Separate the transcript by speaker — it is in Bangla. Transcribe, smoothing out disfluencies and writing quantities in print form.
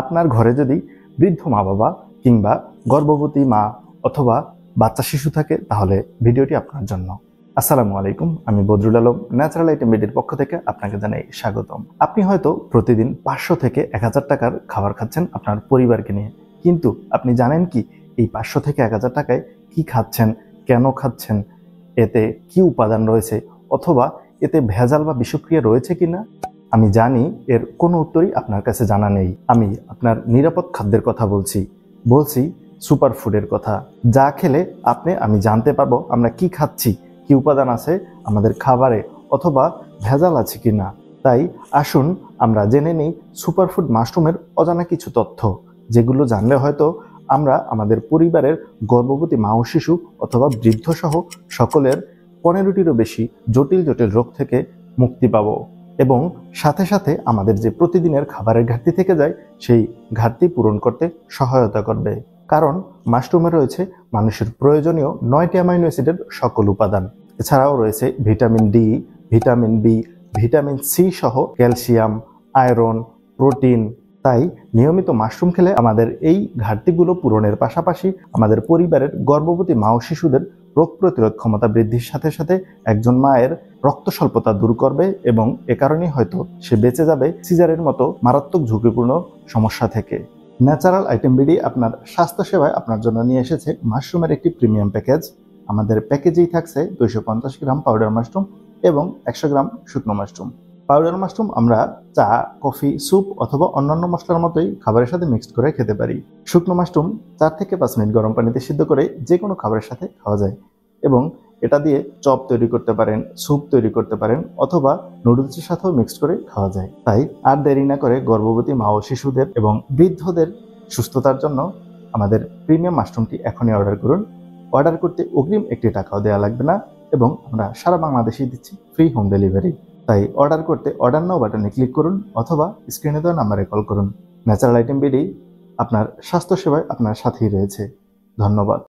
Speaker 1: আপনার ঘরে যদি বৃদ্ধ মা বাবা কিংবা গর্ভবতী মা অথবা বাচ্চা শিশু থাকে তাহলে ভিডিওটি আপনার জন্য। আসসালামু আলাইকুম, আমি বদরুল আলম, ন্যাচারাল আইটেম বিডির পক্ষ থেকে আপনাকে জানাই স্বাগতম। আপনি হয়তো প্রতিদিন 500 থেকে 1000 টাকার খাবার খাচ্ছেন আপনার পরিবারকে নিয়ে, কিন্তু আপনি জানেন কি এই 500 থেকে 1000 টাকায় কি খাচ্ছেন, কেন খাচ্ছেন, এতে কি উপাদান রয়েছে অথবা এতে ভেজাল বা বিষক্রিয়া রয়েছে কিনা? আমি জানি এর কোনো উত্তরই আপনার কাছে জানা নেই। আমি আপনার নিরাপদ খাদ্যের কথা বলছি সুপার ফুডের কথা, যা খেলে আমি জানতে পারবো আমরা কি খাচ্ছি, কি উপাদান আছে আমাদের খাবারে অথবা ভেজাল আছে কিনা। তাই আসুন আমরা জেনে নিই সুপারফুড মাশরুমের অজানা কিছু তথ্য, যেগুলো জানলে হয়তো আমরা আমাদের পরিবারের গর্ভবতী মা ও শিশু অথবা বৃদ্ধ সহ সকলের 15টিরও বেশি জটিল রোগ থেকে মুক্তি পাবো এবং সাথে সাথে আমাদের যে প্রতিদিনের খাবারের ঘাটতি থেকে যায় সেই ঘাটতি পূরণ করতে সহায়তা করবে। কারণ মাশরুমে রয়েছে মানুষের প্রয়োজনীয় 9টি অ্যামাইনো অ্যাসিডের সকল উপাদান। এছাড়াও রয়েছে vitamin D, vitamin B, vitamin C সহ ক্যালসিয়াম, আয়রন, প্রোটিন। তাই নিয়মিত মাশরুম খেলে আমাদের এই ঘাটতিগুলো পূরণের পাশাপাশি আমাদের পরিবারের গর্ভবতী মা ও শিশুদের রোগ প্রতিরোধ ক্ষমতা বৃদ্ধির সাথে সাথে একজন মায়ের রক্ত স্বল্পতা দূর করবে এবং এ কারণেই হয়তো সে বেঁচে যাবে সিজারের মতো মারাত্মক ঝুঁকিপূর্ণ সমস্যা থেকে। ন্যাচারাল আইটেম বিডি আপনার স্বাস্থ্য সেবায় আপনার জন্য নিয়ে এসেছে মাশরুমের একটি প্রিমিয়াম প্যাকেজ। আমাদের প্যাকেজেই থাকছে 250 গ্রাম পাউডার মাশরুম এবং 100 গ্রাম শুকনো মাশরুম। পাউডার মাশরুম আমরা চা, কফি, স্যুপ অথবা অন্যান্য মশলার মতোই খাবারের সাথে মিক্সড করে খেতে পারি। শুকনো মাশরুম 4 থেকে 5 মিনিট গরম পানিতে সিদ্ধ করে যে কোনো খাবারের সাথে খাওয়া যায় এবং এটা দিয়ে চপ তৈরি করতে পারেন, স্যুপ তৈরি করতে পারেন অথবা নুডলসের সাথেও মিক্সড করে খাওয়া যায়। তাই আর দেরি না করে গর্ভবতী মা ও শিশুদের এবং বৃদ্ধদের সুস্থতার জন্য আমাদের প্রিমিয়াম মাশরুমটি এখনই অর্ডার করুন। অর্ডার করতে অগ্রিম একটি টাকাও দেওয়া লাগবে না এবং আমরা সারা বাংলাদেশেই দিচ্ছি ফ্রি হোম ডেলিভারি। তাই অর্ডার করতে অর্ডার নাও বাটনে ক্লিক করুন অথবা স্ক্রিনে দেওয়া নাম্বারে কল করুন। ন্যাচারাল আইটেম বিডি আপনার স্বাস্থ্য সেবায় আপনার সাথেই রয়েছে। ধন্যবাদ।